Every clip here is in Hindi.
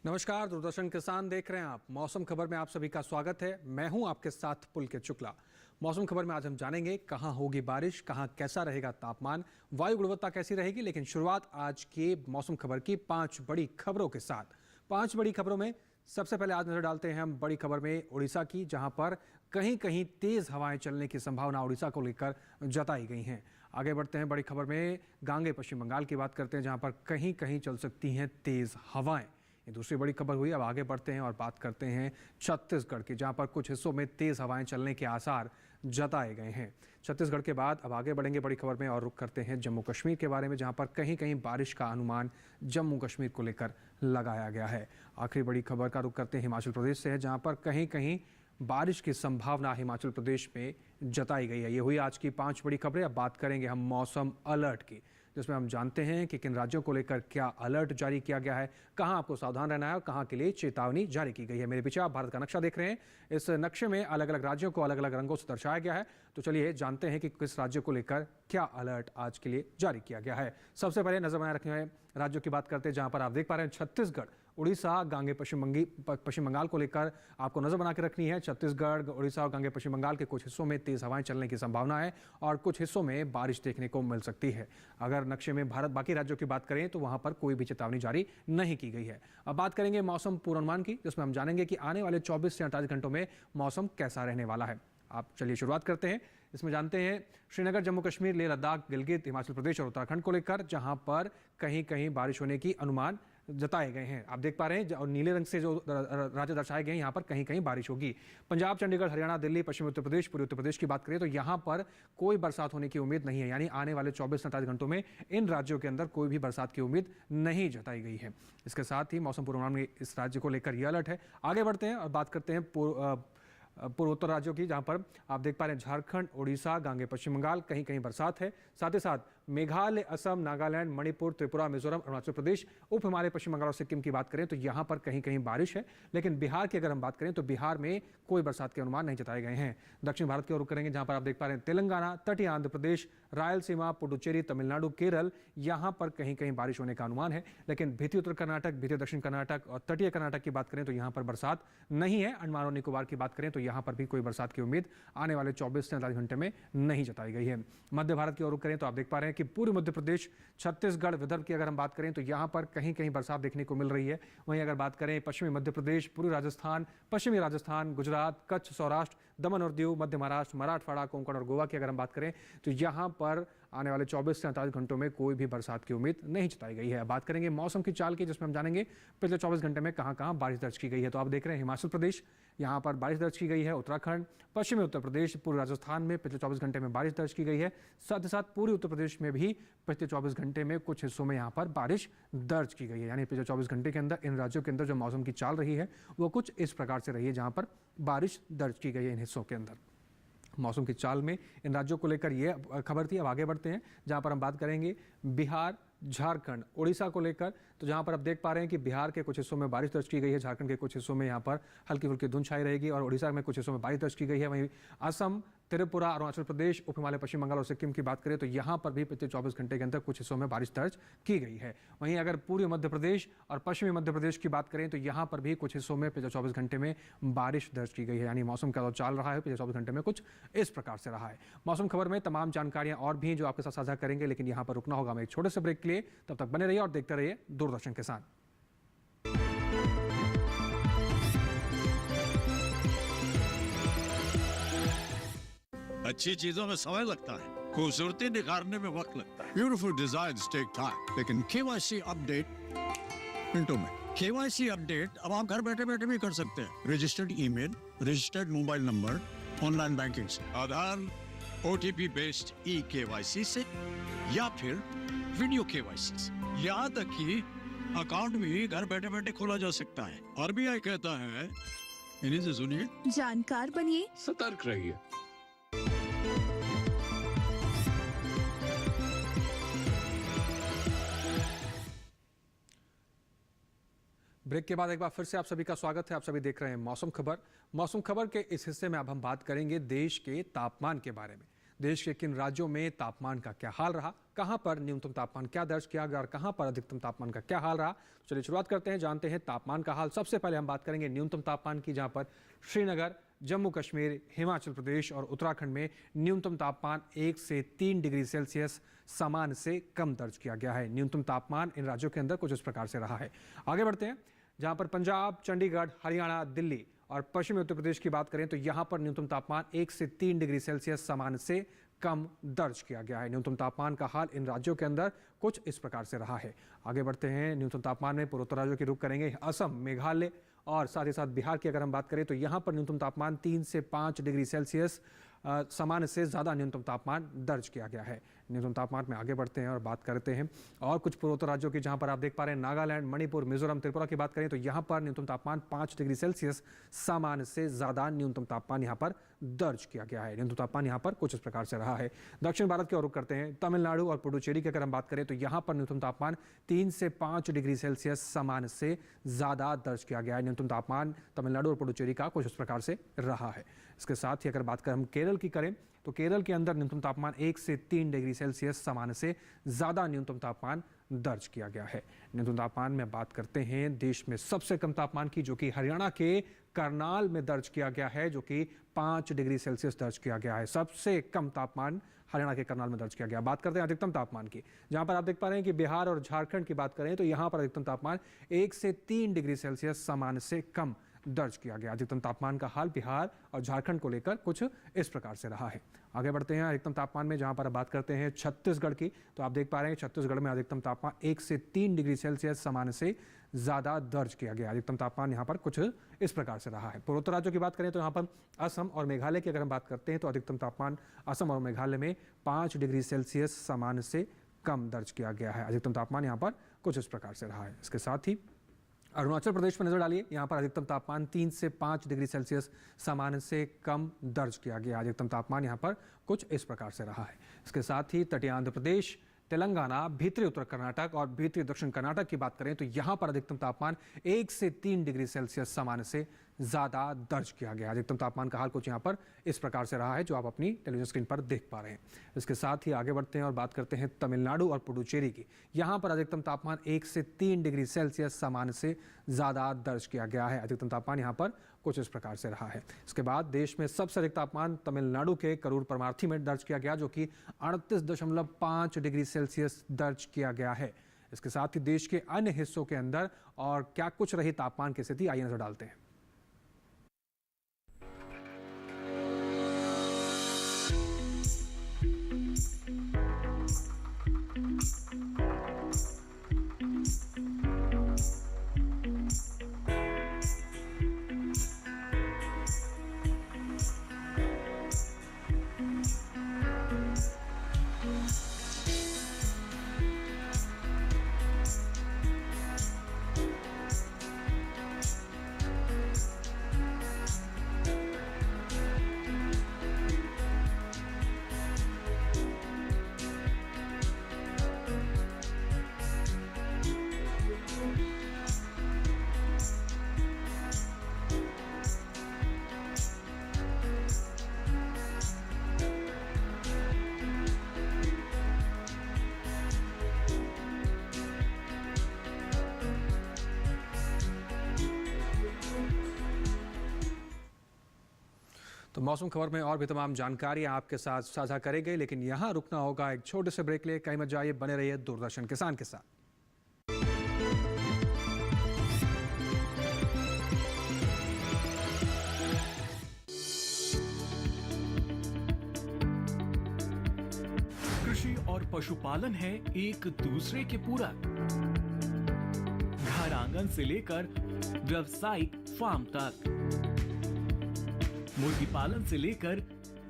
नमस्कार, दूरदर्शन किसान देख रहे हैं आप। मौसम खबर में आप सभी का स्वागत है। मैं हूं आपके साथ पुलकित शुक्ला। मौसम खबर में आज हम जानेंगे कहां होगी बारिश, कहां कैसा रहेगा तापमान, वायु गुणवत्ता कैसी रहेगी। लेकिन शुरुआत आज के मौसम खबर की 5 बड़ी खबरों के साथ। 5 बड़ी खबरों में सबसे पहले आज नजर डालते हैं हम बड़ी खबर में उड़ीसा की, जहां पर कहीं कहीं तेज हवाएं चलने की संभावना उड़ीसा को लेकर जताई गई हैं। आगे बढ़ते हैं बड़ी खबर में गांगे पश्चिम बंगाल की बात करते हैं, जहां पर कहीं कहीं चल सकती हैं तेज हवाएं। ये दूसरी बड़ी खबर हुई। अब आगे बढ़ते हैं और बात करते हैं छत्तीसगढ़ की, जहां पर कुछ हिस्सों में तेज हवाएं चलने के आसार जताए गए हैं। छत्तीसगढ़ के बाद अब आगे बढ़ेंगे बड़ी खबर में और रुख करते हैं जम्मू कश्मीर के बारे में, जहां पर कहीं कहीं बारिश का अनुमान जम्मू कश्मीर को लेकर लगाया गया है। आखिरी बड़ी खबर का रुख करते हैं हिमाचल प्रदेश से है, जहां पर कहीं कहीं बारिश की संभावना हिमाचल प्रदेश में जताई गई है। ये हुई आज की 5 बड़ी खबरें। अब बात करेंगे हम मौसम अलर्ट की, जिसमें हम जानते हैं कि किन राज्यों को लेकर क्या अलर्ट जारी किया गया है, कहां आपको सावधान रहना है और कहां के लिए चेतावनी जारी की गई है। मेरे पीछे आप भारत का नक्शा देख रहे हैं। इस नक्शे में अलग अलग राज्यों को अलग अलग रंगों से दर्शाया गया है। तो चलिए जानते हैं कि किस राज्य को लेकर क्या अलर्ट आज के लिए जारी किया गया है। सबसे पहले नजर बनाए रखने वाले राज्यों की बात करते हैं, जहां पर आप देख पा रहे हैं छत्तीसगढ़, उड़ीसा, गांगे पश्चिम बंगाल को लेकर आपको नजर बना के रखनी है। छत्तीसगढ़, उड़ीसा और गांगे पश्चिम बंगाल के कुछ हिस्सों में तेज हवाएं चलने की संभावना है और कुछ हिस्सों में बारिश देखने को मिल सकती है। अगर नक्शे में भारत बाकी राज्यों की बात करें तो वहां पर कोई भी चेतावनी जारी नहीं की गई है। अब बात करेंगे मौसम पूर्वानुमान की, जिसमें हम जानेंगे कि आने वाले 24 से 48 घंटों में मौसम कैसा रहने वाला है। आप चलिए शुरुआत करते हैं। इसमें जानते हैं श्रीनगर, जम्मू कश्मीर, लेह लद्दाख, गिलगित, हिमाचल प्रदेश और उत्तराखंड को लेकर, जहां पर कहीं कहीं बारिश होने की अनुमान जताए गए हैं। आप देख पा रहे हैं और नीले रंग से जो राज्य दर्शाए गए हैं, यहाँ पर कहीं कहीं बारिश होगी। पंजाब, चंडीगढ़, हरियाणा, दिल्ली, पश्चिमी उत्तर प्रदेश, पूर्वी उत्तर प्रदेश की बात करें तो यहाँ पर कोई बरसात होने की उम्मीद नहीं है। यानी आने वाले 24 से 48 घंटों में इन राज्यों के अंदर कोई भी बरसात की उम्मीद नहीं जताई गई है। इसके साथ ही मौसम पूर्वानुमान में इस राज्य को लेकर यह अलर्ट है। आगे बढ़ते हैं और बात करते हैं पूर्वोत्तर राज्यों की, जहां पर आप देख पा रहे हैं झारखंड, उड़ीसा, गांगे पश्चिम बंगाल, कहीं कहीं बरसात है। साथ ही साथ मेघालय, असम, नागालैंड, मणिपुर, त्रिपुरा, मिजोरम, अरुणाचल प्रदेश, उप हिमालय, पश्चिम बंगाल और सिक्किम की बात करें तो यहां पर कहीं कहीं बारिश है। लेकिन बिहार की अगर हम बात करें तो बिहार में कोई बरसात के अनुमान नहीं जताए गए हैं। दक्षिण भारत की ओर रुख करेंगे, जहां पर आप देख पा रहे हैं तेलंगाना, तटीय आंध्र प्रदेश, रायलसीमा, पुडुचेरी, तमिलनाडु, केरल, यहां पर कहीं कहीं बारिश होने का अनुमान है। लेकिन भीती उत्तर कर्नाटक, भीती दक्षिण कर्नाटक और तटीय कर्नाटक की बात करें तो यहां पर बरसात नहीं है। अंडमान और निकोबार की बात करें तो यहां पर भी कोई बरसात की उम्मीद आने वाले 24 से 48 घंटे में नहीं जताई गई है। मध्य भारत की ओर रुख करें तो आप देख पा रहे हैं कि पूर्वी मध्य प्रदेश, छत्तीसगढ़, विदर्भ की अगर हम बात करें तो यहां पर कहीं कहीं बरसात देखने को मिल रही है। वहीं अगर बात करें पश्चिमी मध्य प्रदेश, पूर्वी राजस्थान, पश्चिमी राजस्थान, गुजरात, कच्छ, सौराष्ट्र, दमन और दीव, मध्य महाराष्ट्र, मराठवाड़ा, कोंकण और गोवा की अगर हम बात करें तो यहां पर आने वाले 24 से 48 घंटों में कोई भी बरसात की उम्मीद नहीं जताई गई है। बात करेंगे मौसम की चाल की, जिसमें हम जानेंगे पिछले 24 घंटे में कहां कहां बारिश दर्ज की गई है। तो आप देख रहे हैं हिमाचल प्रदेश, यहां पर बारिश दर्ज की गई है। उत्तराखंड, पश्चिमी उत्तर प्रदेश, पूर्व राजस्थान में पिछले 24 घंटे में बारिश दर्ज की गई है। साथ ही साथ पूर्वी उत्तर प्रदेश में भी पिछले 24 घंटे में कुछ हिस्सों में यहां पर बारिश दर्ज की गई है। यानी पिछले 24 घंटे के अंदर इन राज्यों के अंदर जो मौसम की चाल रही है वो कुछ इस प्रकार से रही है, जहां पर बारिश दर्ज की गई है इन हिस्सों के अंदर। मौसम की चाल में इन राज्यों को लेकर यह खबर थी। अब आगे बढ़ते हैं, जहां पर हम बात करेंगे बिहार, झारखंड, उड़ीसा को लेकर। तो जहां पर आप देख पा रहे हैं कि बिहार के कुछ हिस्सों में बारिश दर्ज की गई है, झारखंड के कुछ हिस्सों में यहां पर हल्की फुल्की धुंध छाई रहेगी और उड़ीसा में कुछ हिस्सों में बारिश दर्ज की गई है। वहीं असम, त्रिपुरा, अरुणाचल प्रदेश, उप हिमालय, पश्चिम बंगाल और सिक्किम की बात करें तो यहां पर भी पिछले 24 घंटे के अंदर कुछ हिस्सों में बारिश दर्ज की गई है। वहीं अगर पूर्वी मध्य प्रदेश और पश्चिमी मध्य प्रदेश की बात करें तो यहां पर भी कुछ हिस्सों में पिछले 24 घंटे में बारिश दर्ज की गई है। यानी मौसम का जो चाल रहा है पिछले 24 घंटे में कुछ इस प्रकार से रहा है। मौसम खबर में तमाम जानकारियां और भी जो आपके साथ साझा करेंगे, लेकिन यहां पर रुकना होगा हमें एक छोटे से ब्रेक के लिए। तब तक बने रहिए और देखते रहिए दूरदर्शन किसान। अच्छी चीजों में समय लगता है, खूबसूरती निखारने में वक्त लगता है। ब्यूटीफुल डिजाइन्स टेक टाइम, लेकिन केवाईसी अपडेट मिनटों में। केवाईसी अपडेट अब आप घर बैठे बैठे भी कर सकते हैं। Registered email, registered mobile number, online banking से, आधार, ओटीपी बेस्ड ई केवाईसी से या फिर वीडियो केवाईसी से। यहाँ तक कि अकाउंट भी घर बैठे बैठे खोला जा सकता है। आरबीआई कहता है, इन्हीं से सुनिए, जानकार बनिए, सतर्क रहिए। ब्रेक के बाद एक बार फिर से आप सभी का स्वागत है। आप सभी देख रहे हैं मौसम खबर। मौसम खबर के इस हिस्से में अब हम बात करेंगे देश के तापमान के बारे में। देश के किन राज्यों में तापमान का क्या हाल रहा, कहां पर न्यूनतम तापमान क्या दर्ज किया गया और कहां पर अधिकतम तापमान का क्या हाल रहा। चलिए शुरुआत करते हैं, जानते हैं तापमान का हाल। सबसे पहले हम बात करेंगे न्यूनतम तापमान की, जहां पर श्रीनगर, जम्मू कश्मीर, हिमाचल प्रदेश और उत्तराखंड में न्यूनतम तापमान 1 से 3 डिग्री सेल्सियस सामान्य से कम दर्ज किया गया है। न्यूनतम तापमान इन राज्यों के अंदर कुछ इस प्रकार से रहा है। आगे बढ़ते हैं, जहां पर पंजाब, चंडीगढ़, हरियाणा, दिल्ली और पश्चिमी उत्तर प्रदेश की बात करें तो यहां पर न्यूनतम तापमान 1 से 3 डिग्री सेल्सियस सामान्य से कम दर्ज किया गया है। न्यूनतम तापमान का हाल इन राज्यों के अंदर कुछ इस प्रकार से रहा है। आगे बढ़ते हैं, न्यूनतम तापमान में पूर्वोत्तर राज्यों की रुख करेंगे। असम, मेघालय और साथ ही साथ बिहार की अगर हम बात करें तो यहाँ पर न्यूनतम तापमान 3 से 5 डिग्री सेल्सियस सामान्य से ज़्यादा न्यूनतम तापमान दर्ज किया गया है। न्यूनतम तापमान में आगे बढ़ते हैं और बात करते हैं और कुछ पूर्वोत्तर राज्यों की, जहां पर आप देख पा रहे हैं नागालैंड, मणिपुर, मिजोरम, त्रिपुरा की बात करें तो यहां पर न्यूनतम तापमान 5 डिग्री सेल्सियस सामान्य से ज़्यादा न्यूनतम तापमान यहां पर दर्ज किया गया है। न्यूनतम तापमान यहां पर कुछ इस प्रकार से रहा है। दक्षिण भारत की ओर रुख करते हैं, तमिलनाडु और पुडुचेरी की अगर हम बात करें तो यहां पर न्यूनतम तापमान 3 से 5 डिग्री सेल्सियस सामान्य से ज़्यादा दर्ज किया गया है। न्यूनतम तापमान तमिलनाडु और पुडुचेरी का कुछ इस प्रकार से रहा है। इसके साथ ही अगर बात करें हम केरल की करें तो केरल के अंदर न्यूनतम तापमान 1 से 3 डिग्री सेल्सियस सामान्य से ज़्यादा न्यूनतम तापमान दर्ज किया गया है। न्यूनतम तापमान में बात करते हैं देश में सबसे कम तापमान की, जो कि हरियाणा के करनाल में दर्ज किया गया है, जो कि 5 डिग्री सेल्सियस दर्ज किया गया है। सबसे कम तापमान हरियाणा के करनाल में दर्ज किया गया। बात करते हैं अधिकतम तापमान की, जहां पर आप देख पा रहे हैं कि बिहार और झारखंड की बात करें तो यहां पर अधिकतम तापमान 1 से 3 डिग्री सेल्सियस सामान्य से कम दर्ज किया गया। अधिकतम तापमान का हाल बिहार और झारखंड को लेकर कुछ इस प्रकार से रहा है। आगे बढ़ते हैं अधिकतम तापमान में, जहां पर बात करते हैं छत्तीसगढ़ की, तो आप देख पा रहे हैं छत्तीसगढ़ में अधिकतम तापमान 1 से 3 डिग्री सेल्सियस सामान्य से ज़्यादा दर्ज किया गया। अधिकतम तापमान यहाँ पर कुछ इस प्रकार से रहा है। पूर्वोत्तर राज्यों की बात करें तो यहाँ पर असम और मेघालय की अगर हम बात करते हैं तो अधिकतम तापमान असम और मेघालय में 5 डिग्री सेल्सियस सामान्य से कम दर्ज किया गया है। अधिकतम तापमान यहाँ पर कुछ इस प्रकार से रहा है। इसके साथ ही अरुणाचल प्रदेश पर नजर डालिए, यहाँ पर अधिकतम तापमान 3 से 5 डिग्री सेल्सियस सामान्य से कम दर्ज किया गया। अधिकतम तापमान यहाँ पर कुछ इस प्रकार से रहा है। इसके साथ ही तटीय आंध्र प्रदेश, तेलंगाना, भीतरी उत्तर कर्नाटक और भीतरी दक्षिण कर्नाटक की बात करें तो यहाँ पर अधिकतम तापमान 1 से 3 डिग्री सेल्सियस सामान्य से ज़्यादा दर्ज किया गया। अधिकतम तापमान का हाल कुछ यहाँ पर इस प्रकार से रहा है, जो आप अपनी टेलीविजन स्क्रीन पर देख पा रहे हैं। इसके साथ ही आगे बढ़ते हैं और बात करते हैं तमिलनाडु और पुडुचेरी की। यहाँ पर अधिकतम तापमान 1 से 3 डिग्री सेल्सियस सामान्य से ज़्यादा दर्ज किया गया है। अधिकतम तापमान यहाँ पर कुछ इस प्रकार से रहा है। इसके बाद देश में सबसे अधिक तापमान तमिलनाडु के करूर परमार्थी में दर्ज किया गया, जो कि 38.5 डिग्री सेल्सियस दर्ज किया गया है। इसके साथ ही देश के अन्य हिस्सों के अंदर और क्या कुछ रही तापमान की स्थिति, आइए नजर डालते हैं। तो मौसम खबर में और भी तमाम जानकारियां आपके साथ साझा करेंगे, लेकिन यहां रुकना होगा एक छोटे से ब्रेक ले। कहीं मत जाइए, बने रहिए दूरदर्शन किसान के साथ। कृषि और पशुपालन है एक दूसरे के पूरक। घर आंगन से लेकर व्यावसायिक फार्म तक, मुर्गी पालन से लेकर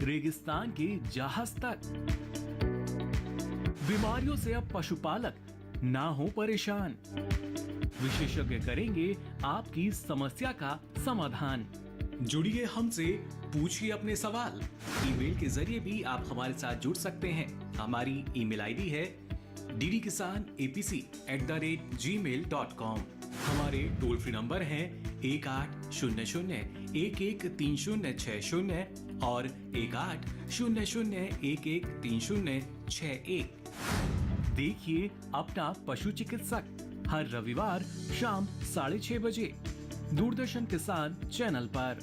रेगिस्तान के जहाज तक। बीमारियों से अब पशुपालक ना हो परेशान। विशेषज्ञ करेंगे आपकी समस्या का समाधान। जुड़िए हमसे, पूछिए अपने सवाल। ईमेल के जरिए भी आप हमारे साथ जुड़ सकते हैं। हमारी ईमेल आईडी है ddkisanapc@gmail.com। हमारे टोल फ्री नंबर हैं 1800-113060 और 1800-113061। देखिए अपना पशु चिकित्सक हर रविवार शाम 6:30 बजे दूरदर्शन किसान चैनल पर।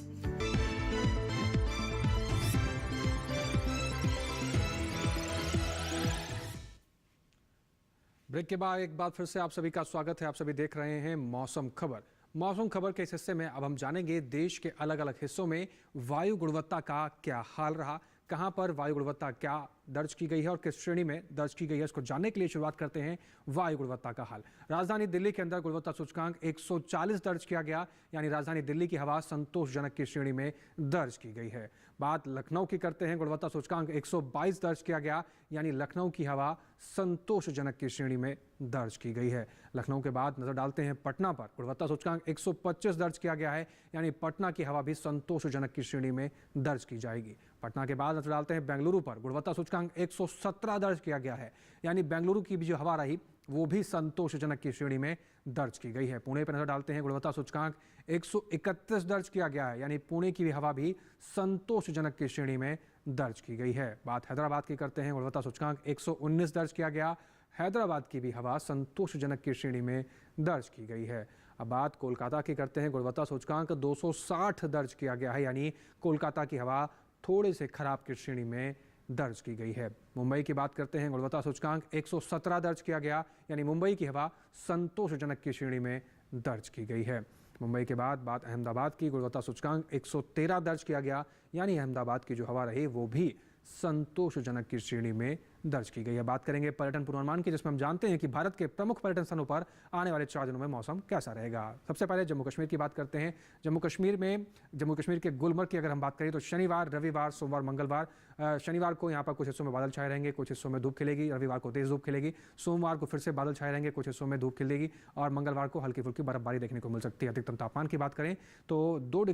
ब्रेक के बाद एक बार फिर से आप सभी का स्वागत है। आप सभी देख रहे हैं मौसम खबर। मौसम खबर के इस हिस्से में अब हम जानेंगे देश के अलग अलग हिस्सों में वायु गुणवत्ता का क्या हाल रहा, कहां पर वायु गुणवत्ता क्या दर्ज की गई है और किस श्रेणी में दर्ज की गई है। इसको जानने के लिए शुरुआत करते हैं वायु गुणवत्ता का हाल। राजधानी दिल्ली के अंदर गुणवत्ता सूचकांक 140 दर्ज किया गया, यानी राजधानी दिल्ली की हवा संतोषजनक की श्रेणी में दर्ज की गई है। बात लखनऊ की करते हैं, गुणवत्ता सूचकांक 122 दर्ज किया गया, यानी लखनऊ की हवा संतोषजनक की श्रेणी में दर्ज की गई है। लखनऊ के बाद नजर डालते हैं पटना पर, गुणवत्ता सूचकांक 125 दर्ज किया गया है, यानी पटना की हवा भी संतोषजनक की श्रेणी में दर्ज की जाएगी। पटना के बाद नजर डालते हैं बेंगलुरु पर, गुणवत्ता सूचकांक 117 दर्ज किया गया है, यानी बेंगलुरु की भी जो हवा रही वो भी संतोषजनक की श्रेणी में दर्ज की गई है। पुणे पर नजर डालते हैं, गुणवत्ता सूचकांक 131 दर्ज किया गया है, यानी पुणे की भी हवा भी संतोषजनक की श्रेणी में दर्ज की गई है। बात हैदराबाद की करते हैं, गुणवत्ता सूचकांक 119 दर्ज किया गया, हैदराबाद की भी हवा संतोषजनक की श्रेणी में दर्ज की गई है। अब बात कोलकाता की करते हैं, गुणवत्ता सूचकांक 260 दर्ज किया गया है, यानी कोलकाता की हवा थोड़े से खराब की श्रेणी में दर्ज की गई है। मुंबई की बात करते हैं, गुणवत्ता सूचकांक 117 दर्ज किया गया, यानी मुंबई की हवा संतोषजनक की श्रेणी में दर्ज की गई है। मुंबई के बाद बात अहमदाबाद की, गुणवत्ता सूचकांक 113 दर्ज किया गया, यानी अहमदाबाद की जो हवा रही वो भी संतोषजनक की श्रेणी में दर्ज की गई है। बात करेंगे पर्यटन पूर्वानुमान की, जिसमें हम जानते हैं कि भारत के प्रमुख पर्यटन स्थानों पर आने वाले 4 दिनों में मौसम कैसा रहेगा। सबसे पहले जम्मू कश्मीर की बात करते हैं। जम्मू कश्मीर के गुलमर्ग की अगर हम बात करें तो शनिवार, रविवार, सोमवार, मंगलवार, शनिवार को यहाँ पर कुछ हिस्सों में बादल छाए रहेंगे, कुछ हिस्सों में धूप खिलेगी, रविवार को तेज धूप खिलेगी, सोमवार को फिर से बादल छाए रहेंगे, कुछ हिस्सों में धूप खिलेगी और मंगलवार को हल्की फुल्की बर्फबारी देखने को मिल सकती है। अधिकतम तापमान की बात करें तो 1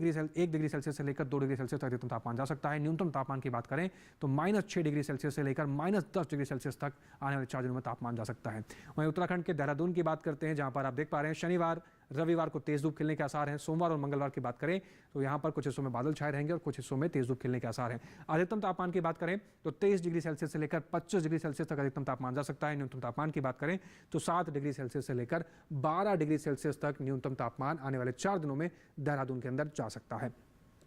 डिग्री सेल्सियस से लेकर 2 डिग्री सेल्सियस तक अधिकतम तापमान जा सकता है। न्यूनतम तापमान की बात करें तो -6 डिग्री सेल्सियस से लेकर -10 डिग्री सेल्सियस तक आने वाले 4 दिनों में तापमान जा सकता है। वहीं उत्तराखंड के देहरादून की बात करते हैं, जहां पर आप देख पा रहे हैं शनिवार, रविवार को तेज धूप खिलने के आसार हैं। सोमवार और मंगलवार की बात करें तो यहां पर कुछ हिस्सों में बादल छाए रहेंगे और कुछ हिस्सों में तेज धूप खिलने के आसार हैं। अधिकतम तापमान की बात करें तो 23 डिग्री सेल्सियस से लेकर 25 डिग्री सेल्सियस तक अधिकतम तापमान जा सकता है। न्यूनतम तापमान की बात करें तो 7 डिग्री सेल्सियस से लेकर 12 डिग्री सेल्सियस तक न्यूनतम तापमान आने वाले 4 दिनों में देहरादून के अंदर जा सकता है।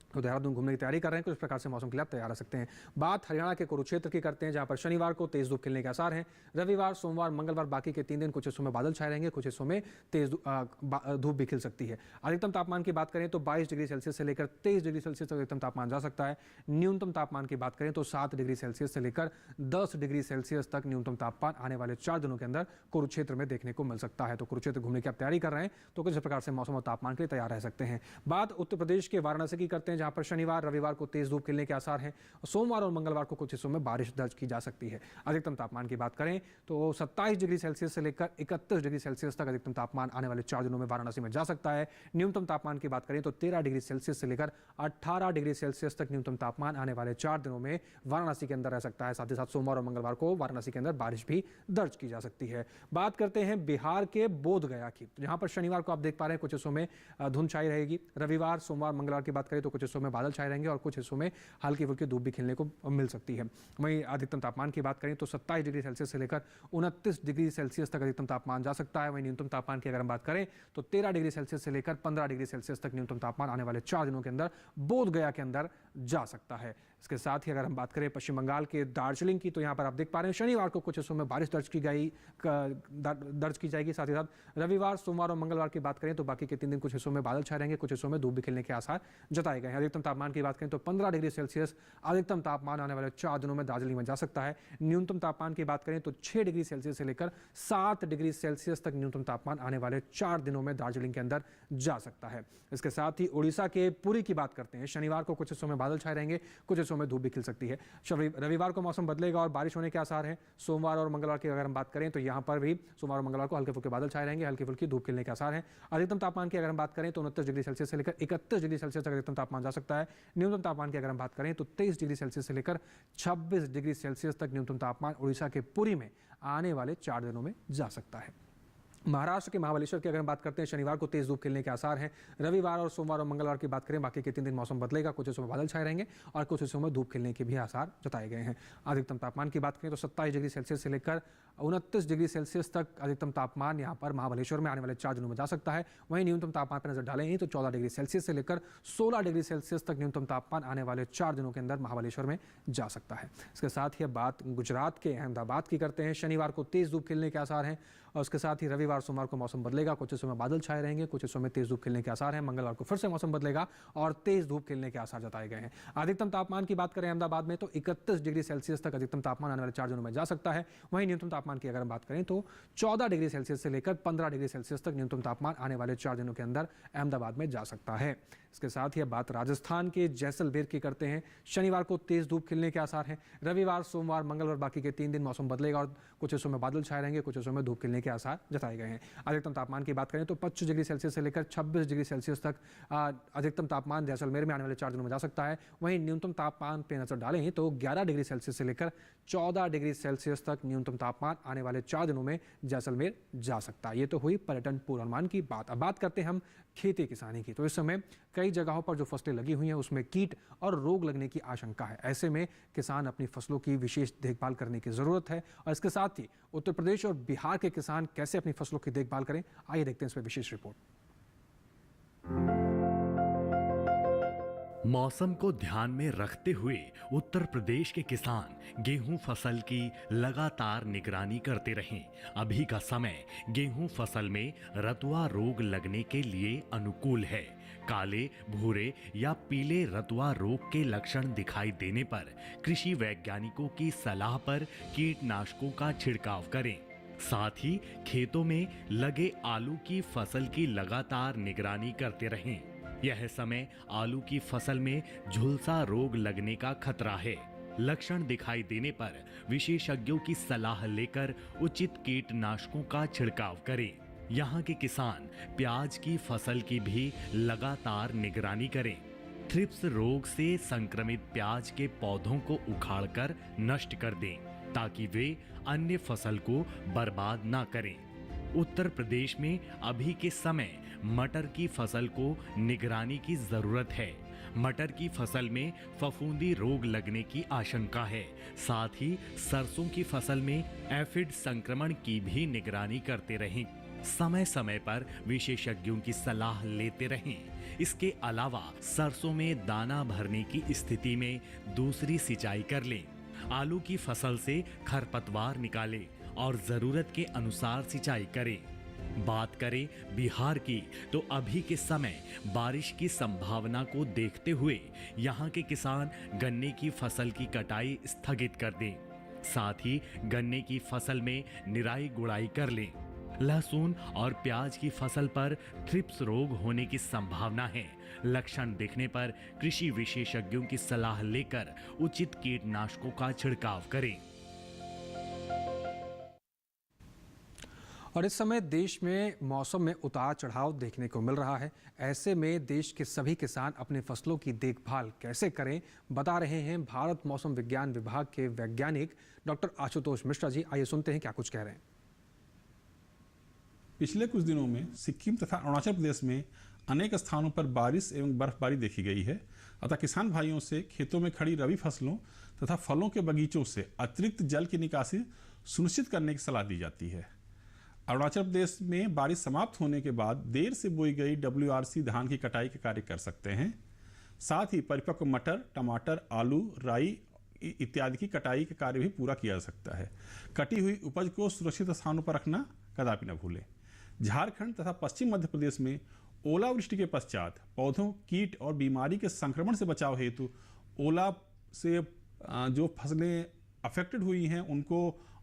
तो देहरादून घूमने की तैयारी कर रहे हैं, कुछ प्रकार से मौसम के लिए आप तैयार रह सकते हैं। बात हरियाणा के कुरुक्षेत्र की करते हैं, जहां पर शनिवार को तेज धूप खिलने के आसार हैं। रविवार, सोमवार, मंगलवार बाकी के 3 दिन कुछ हिस्सों में बादल छाए रहेंगे, कुछ हिस्सों में तेज धूप भी खिल सकती है। अधिकतम तापमान की बात करें तो 22 डिग्री सेल्सियस से लेकर 23 डिग्री सेल्सियस तक अधिकतम तापमान जा सकता है। न्यूनतम तापमान की बात करें तो 7 डिग्री सेल्सियस से लेकर 10 डिग्री सेल्सियस तक न्यूनतम तापमान आने वाले 4 दिनों के अंदर कुरुक्षेत्र में देखने को मिल सकता है। तो कुरुक्षेत्र घूमने की आप तैयारी कर रहे हैं तो कुछ प्रकार से मौसम और तापमान के लिए तैयार रह सकते हैं। बात उत्तर प्रदेश के वाराणसी की करते हैं, जहां पर शनिवार, रविवार को तेज धूप खिलने के आसार हैं। सोमवार और मंगलवार को कुछ हिस्सों में बारिश दर्ज की जा सकती है। अधिकतम तापमान की बात करें तो 27 डिग्री सेल्सियस से लेकर 31 डिग्री सेल्सियस तक अधिकतम तापमान आने वाले 4 दिनों में वाराणसी में जा सकता है। न्यूनतम तापमान की बात करें तो 13 डिग्री सेल्सियस से लेकर 18 डिग्री सेल्सियस तक न्यूनतम तापमान आने वाले 4 दिनों में वाराणसी के अंदर रह सकता है। साथ ही साथ सोमवार और मंगलवार को वाराणसी के अंदर बारिश भी दर्ज की जा सकती है। बात करते हैं बिहार के बोधगया की, जहां पर शनिवार को आप देख पा रहे हैं कुछ हिस्सों में धुंध छाई रहेगी। रविवार, सोमवार, मंगलवार की बात करें तो कुछ हिस्सों में बादल छाए रहेंगे और कुछ हिस्सों में हल्की फुल्की धूप भी खिलने को मिल सकती है। वहीं अधिकतम तापमान की बात करें तो 27 डिग्री सेल्सियस से लेकर 29 डिग्री सेल्सियस तक अधिकतम तापमान जा सकता है। वहीं न्यूनतम तापमान की अगर हम बात करें तो 13 डिग्री सेल्सियस से लेकर 15 डिग्री सेल्सियस तक न्यूनतम तापमान आने वाले 4 दिनों के अंदर बोधगया के अंदर जा सकता है। इसके साथ ही अगर हम बात करें पश्चिम बंगाल के दार्जिलिंग की, तो यहाँ पर आप देख पा रहे हैं शनिवार को कुछ हिस्सों में बारिश दर्ज की जाएगी। साथ ही साथ रविवार, सोमवार और मंगलवार की बात करें तो बाकी के 3 दिन कुछ हिस्सों में बादल छाए रहेंगे, कुछ हिस्सों में धूप भी खिलने के आसार जताए गए हैं। अधिकतम तापमान की बात करें तो 15 डिग्री सेल्सियस अधिकतम तापमान आने वाले 4 दिनों में दार्जिलिंग में जा सकता है। न्यूनतम तापमान की बात करें तो 6 डिग्री सेल्सियस से लेकर 7 डिग्री सेल्सियस तक न्यूनतम तापमान आने वाले 4 दिनों में दार्जिलिंग के अंदर जा सकता है। इसके साथ ही उड़ीसा के पुरी की बात करते हैं। शनिवार को कुछ हिस्सों में बादल छाए रहेंगे, कुछ हिस्सों में धूप भी खिल सकती है। रविवार को मौसम बदलेगा और बारिश होने के आसार हैं। सोमवार और मंगलवार की अगर हम बात करें तो यहाँ पर भी सोमवार और मंगलवार को हल्के फुल्के बादल छाए रहेंगे, हल्की फुल्की धूप खिलने के आसार हैं। अधिकतम तापमान की अगर हम बात करें तो 29 डिग्री सेल्सियस से लेकर 31 डिग्री सेल्सियस तक अधिकतम तापमान जा सकता है। न्यूनतम तापमान की अगर हम बात करें तो 23 डिग्री सेल्सियस से लेकर 26 डिग्री सेल्सियस तक न्यूनतम तापमान उड़ीसा के पुरी में आने वाले 4 दिनों में जा सकता है। महाराष्ट्र के महाबलेश्वर की अगर हम बात करते हैं, शनिवार को तेज धूप खिलने के आसार हैं। रविवार और सोमवार और मंगलवार की बात करें, बाकी के 3 दिन मौसम बदलेगा, कुछ हिस्सों में बादल छाए रहेंगे और कुछ हिस्सों में धूप खिलने के भी आसार जताए गए हैं। अधिकतम तापमान की बात करें तो 27 डिग्री सेल्सियस से लेकर 29 डिग्री सेल्सियस तक अधिकतम तापमान यहाँ पर महाबलेश्वर में आने वाले 4 दिनों में जा सकता है। वहीं न्यूनतम तापमान पर नजर डालें तो 14 डिग्री सेल्सियस से लेकर 16 डिग्री सेल्सियस तक न्यूनतम तापमान आने वाले 4 दिनों के अंदर महाबलेश्वर में जा सकता है। इसके साथ ही अब बात गुजरात के अहमदाबाद की करते हैं। शनिवार को तेज धूप खिलने के आसार हैं और उसके साथ ही रविवार सोमवार को मौसम बदलेगा, कुछ हिस्सों में बादल छाए रहेंगे, कुछ हिस्सों में तेज धूप खिलने के आसार हैं। मंगलवार को फिर से मौसम बदलेगा और तेज धूप खिलने के आसार जताए गए हैं। अधिकतम तापमान की बात करें अहमदाबाद में तो 31 डिग्री सेल्सियस तक अधिकतम तापमान आने वाले 4 दिनों में जा सकता है। वहीं न्यूनतम तापमान की अगर हम बात करें तो 14 डिग्री सेल्सियस से लेकर 15 डिग्री सेल्सियस तक न्यूनतम तापमान आने वाले 4 दिनों के अंदर अहमदाबाद में जा सकता है। इसके साथ ही अब बात राजस्थान के जैसलमेर की करते हैं। शनिवार को तेज धूप खिलने के आसार हैं। रविवार सोमवार मंगलवार बाकी के 3 दिन मौसम बदलेगा और कुछ हिस्सों में बादल छाए रहेंगे, कुछ हिस्सों में धूप खिलने के आसार जताए गए हैं। अधिकतम तापमान की बात करें तो 25 डिग्री सेल्सियस से लेकर 26 डिग्री सेल्सियस तक अधिकतम तापमान जैसलमेर में आने वाले 4 दिनों में जा सकता है। वहीं न्यूनतम तापमान पर नजर डालें तो 11 डिग्री सेल्सियस से लेकर 14 डिग्री सेल्सियस तक न्यूनतम तापमान आने वाले 4 दिनों में जैसलमेर जा सकता है। ये तो हुई पर्यटन पूर्वानुमान की बात। अब बात करते हैं हम खेती किसानी की। तो इस समय कई जगहों पर जो फसलें लगी हुई हैं उसमें कीट और रोग लगने की आशंका है। ऐसे में किसान अपनी फसलों की विशेष देखभाल करने की जरूरत है। और इसके साथ ही उत्तर प्रदेश और बिहार के किसान कैसे अपनी फसलों की देखभाल करें, आइए देखते हैं इस पर विशेष रिपोर्ट। मौसम को ध्यान में रखते हुए उत्तर प्रदेश के किसान गेहूं फसल की लगातार निगरानी करते रहें। अभी का समय गेहूं फसल में रतुआ रोग लगने के लिए अनुकूल है। काले, भूरे या पीले रतुआ रोग के लक्षण दिखाई देने पर कृषि वैज्ञानिकों की सलाह पर कीटनाशकों का छिड़काव करें। साथ ही खेतों में लगे आलू की फसल की लगातार निगरानी करते रहें। यह समय आलू की फसल में झुलसा रोग लगने का खतरा है। लक्षण दिखाई देने पर विशेषज्ञों की सलाह लेकर उचित कीटनाशकों का छिड़काव करें। यहाँ के किसान प्याज की फसल की भी लगातार निगरानी करें। थ्रिप्स रोग से संक्रमित प्याज के पौधों को उखाड़कर नष्ट कर दें ताकि वे अन्य फसल को बर्बाद ना करें। उत्तर प्रदेश में अभी के समय मटर की फसल को निगरानी की जरूरत है। मटर की फसल में फफूंदी रोग लगने की आशंका है। साथ ही सरसों की फसल में एफिड संक्रमण की भी निगरानी करते रहें। समय समय पर विशेषज्ञों की सलाह लेते रहें। इसके अलावा सरसों में दाना भरने की स्थिति में दूसरी सिंचाई कर लें। आलू की फसल से खरपतवार निकालें और जरूरत के अनुसार सिंचाई करें। बात करें बिहार की तो अभी के समय बारिश की संभावना को देखते हुए यहाँ के किसान गन्ने की फसल की कटाई स्थगित कर दें। साथ ही गन्ने की फसल में निराई गुड़ाई कर लें। लहसुन और प्याज की फसल पर थ्रिप्स रोग होने की संभावना है। लक्षण दिखने पर कृषि विशेषज्ञों की सलाह लेकर उचित कीटनाशकों का छिड़काव करें। और इस समय देश में मौसम में उतार चढ़ाव देखने को मिल रहा है। ऐसे में देश के सभी किसान अपनी फसलों की देखभाल कैसे करें, बता रहे हैं भारत मौसम विज्ञान विभाग के वैज्ञानिक डॉक्टर आशुतोष मिश्रा जी। आइए सुनते हैं क्या कुछ कह रहे हैं। पिछले कुछ दिनों में सिक्किम तथा अरुणाचल प्रदेश में अनेक स्थानों पर बारिश एवं बर्फबारी देखी गई है। अतः किसान भाइयों से खेतों में खड़ी रबी फसलों तथा फलों के बगीचों से अतिरिक्त जल की निकासी सुनिश्चित करने की सलाह दी जाती है। अरुणाचल प्रदेश में बारिश समाप्त होने के बाद देर से बोई गई WRC धान की कटाई के कार्य कर सकते हैं। साथ ही परिपक्व मटर, टमाटर, आलू, राई इत्यादि की कटाई का कार्य भी पूरा किया जा सकता है। कटी हुई उपज को सुरक्षित स्थानों पर रखना कदापि न भूलें। झारखंड तथा पश्चिम मध्य प्रदेश में ओलावृष्टि के पश्चात पौधों, कीट और बीमारी के संक्रमण से बचाव हेतु ओला से जो फसलें अफेक्टेड हुई हैं उनको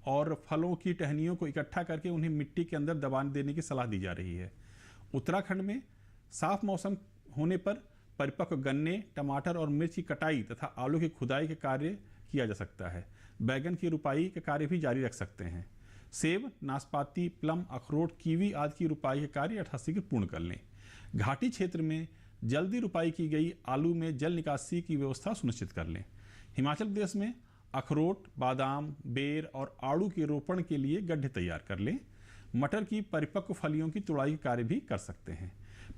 और फलों की टहनियों को इकट्ठा करके उन्हें मिट्टी के अंदर दबा देने की सलाह दी जा रही है। उत्तराखंड में साफ मौसम होने पर परिपक्व गन्ने, टमाटर और मिर्च की कटाई तथा आलू की खुदाई के कार्य किया जा सकता है। बैगन की रुपाई के कार्य भी जारी रख सकते हैं। सेब, नाशपाती, प्लम, अखरोट, कीवी आदि की रुपाई के कार्य 88 पूर्ण कर लें। घाटी क्षेत्र में जल्दी रुपाई की गई आलू में जल निकासी की व्यवस्था सुनिश्चित कर लें। हिमाचल प्रदेश में अखरोट, बादाम, बेर और आड़ू के रोपण के लिए गड्ढे तैयार कर लें। मटर की परिपक्व फलियों की तुड़ाई का कार्य भी कर सकते हैं।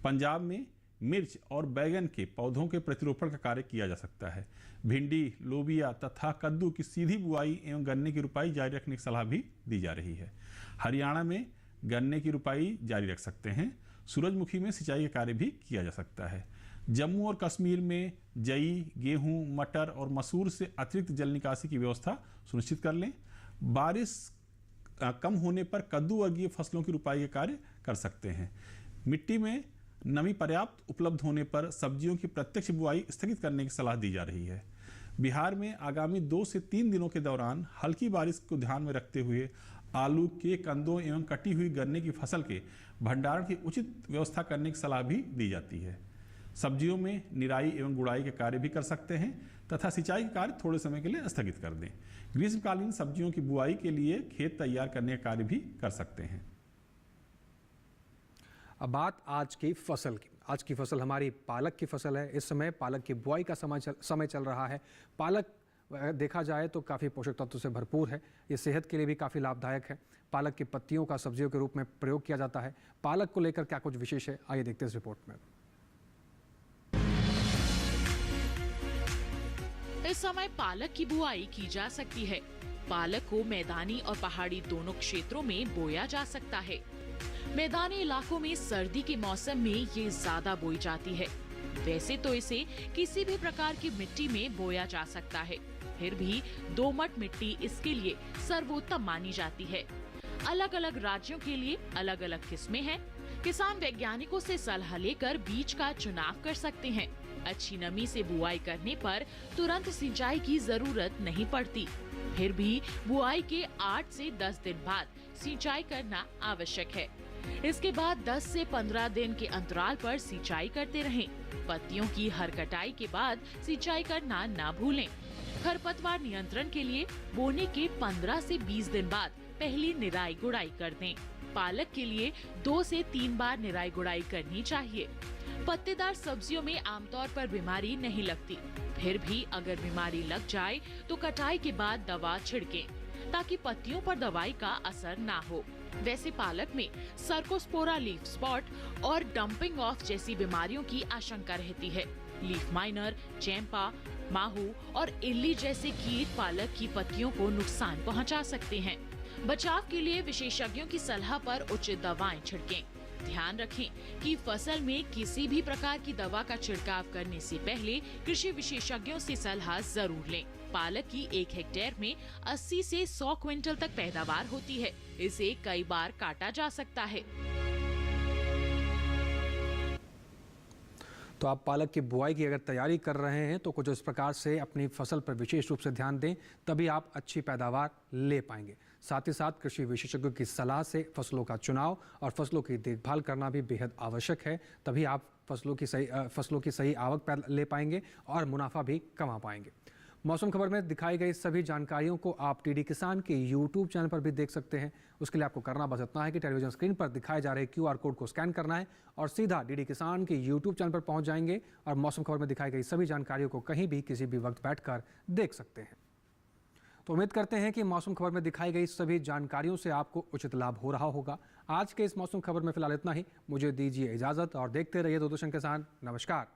पंजाब में मिर्च और बैगन के पौधों के प्रतिरोपण का कार्य किया जा सकता है। भिंडी, लोबिया तथा कद्दू की सीधी बुआई एवं गन्ने की रुपाई जारी रखने की सलाह भी दी जा रही है। हरियाणा में गन्ने की रुपाई जारी रख सकते हैं। सूरजमुखी में सिंचाई का कार्य भी किया जा सकता है। जम्मू और कश्मीर में जई, गेहूं, मटर और मसूर से अतिरिक्त जल निकासी की व्यवस्था सुनिश्चित कर लें। बारिश कम होने पर कद्दू वर्गीय फसलों की रुपाई का कार्य कर सकते हैं। मिट्टी में नमी पर्याप्त उपलब्ध होने पर सब्जियों की प्रत्यक्ष बुआई स्थगित करने की सलाह दी जा रही है। बिहार में आगामी 2 से 3 दिनों के दौरान हल्की बारिश को ध्यान में रखते हुए आलू के कंदों एवं कटी हुई गन्ने की फसल के भंडारण की उचित व्यवस्था करने की सलाह भी दी जाती है। सब्जियों में निराई एवं गुड़ाई के कार्य भी कर सकते हैं तथा सिंचाई के कार्य थोड़े समय के लिए स्थगित कर दें। ग्रीष्मकालीन सब्जियों की बुआई के लिए खेत तैयार करने का कार्य भी कर सकते हैं। अब बात आज की फसल की। आज की फसल हमारी पालक की फसल है। इस समय पालक की बुआई का समय चल रहा है। पालक देखा जाए तो काफ़ी पोषक तत्वों से भरपूर है। ये सेहत के लिए भी काफ़ी लाभदायक है। पालक की पत्तियों का सब्जियों के रूप में प्रयोग किया जाता है। पालक को लेकर क्या कुछ विशेष है, आइए देखते हैं इस रिपोर्ट में। इस समय पालक की बुआई की जा सकती है। पालक को मैदानी और पहाड़ी दोनों क्षेत्रों में बोया जा सकता है। मैदानी इलाकों में सर्दी के मौसम में ये ज्यादा बोई जाती है। वैसे तो इसे किसी भी प्रकार की मिट्टी में बोया जा सकता है, फिर भी दोमट मिट्टी इसके लिए सर्वोत्तम मानी जाती है। अलग अलग राज्यों के लिए अलग अलग किस्में हैं। किसान वैज्ञानिकों से सलाह लेकर बीज का चुनाव कर सकते हैं। अच्छी नमी से बुआई करने पर तुरंत सिंचाई की जरूरत नहीं पड़ती। फिर भी बुआई के 8 से 10 दिन बाद सिंचाई करना आवश्यक है। इसके बाद 10 से 15 दिन के अंतराल पर सिंचाई करते रहें। पत्तियों की हर कटाई के बाद सिंचाई करना ना भूलें। खरपतवार नियंत्रण के लिए बोने के 15 से 20 दिन बाद पहली निराई गुड़ाई कर दें। पालक के लिए 2 से 3 बार निराई गुड़ाई करनी चाहिए। पत्तेदार सब्जियों में आमतौर पर बीमारी नहीं लगती, फिर भी अगर बीमारी लग जाए तो कटाई के बाद दवा छिड़कें ताकि पत्तियों पर दवाई का असर ना हो। वैसे पालक में सर्कोस्पोरा लीफ स्पॉट और डंपिंग ऑफ जैसी बीमारियों की आशंका रहती है। लीफ माइनर, चैंपा, माहू और इल्ली जैसे कीट पालक की पत्तियों को नुकसान पहुंचा सकते हैं। बचाव के लिए विशेषज्ञों की सलाह पर उचित दवाएं छिड़कें। ध्यान रखें कि फसल में किसी भी प्रकार की दवा का छिड़काव करने से पहले कृषि विशेषज्ञों से सलाह जरूर लें। पालक की 1 हेक्टेयर में 80 से 100 क्विंटल तक पैदावार होती है। इसे कई बार काटा जा सकता है। तो आप पालक की बुआई की अगर तैयारी कर रहे हैं तो कुछ इस प्रकार से अपनी फसल पर विशेष रूप से ध्यान दें, तभी आप अच्छी पैदावार ले पाएंगे। साथ ही साथ कृषि विशेषज्ञों की सलाह से फसलों का चुनाव और फसलों की देखभाल करना भी बेहद आवश्यक है। तभी आप फसलों की सही आवक ले पाएंगे और मुनाफा भी कमा पाएंगे। मौसम खबर में दिखाई गई सभी जानकारियों को आप डीडी किसान के यूट्यूब चैनल पर भी देख सकते हैं। उसके लिए आपको करना बस इतना है कि टेलीविजन स्क्रीन पर दिखाए जा रहे QR कोड को स्कैन करना है और सीधा डीडी किसान के यूट्यूब चैनल पर पहुंच जाएंगे और मौसम खबर में दिखाई गई सभी जानकारियों को कहीं भी किसी भी वक्त बैठकर देख सकते हैं। तो उम्मीद करते हैं कि मौसम खबर में दिखाई गई सभी जानकारियों से आपको उचित लाभ हो रहा होगा। आज के इस मौसम खबर में फिलहाल इतना ही। मुझे दीजिए इजाजत और देखते रहिए दूरदर्शन किसान। नमस्कार।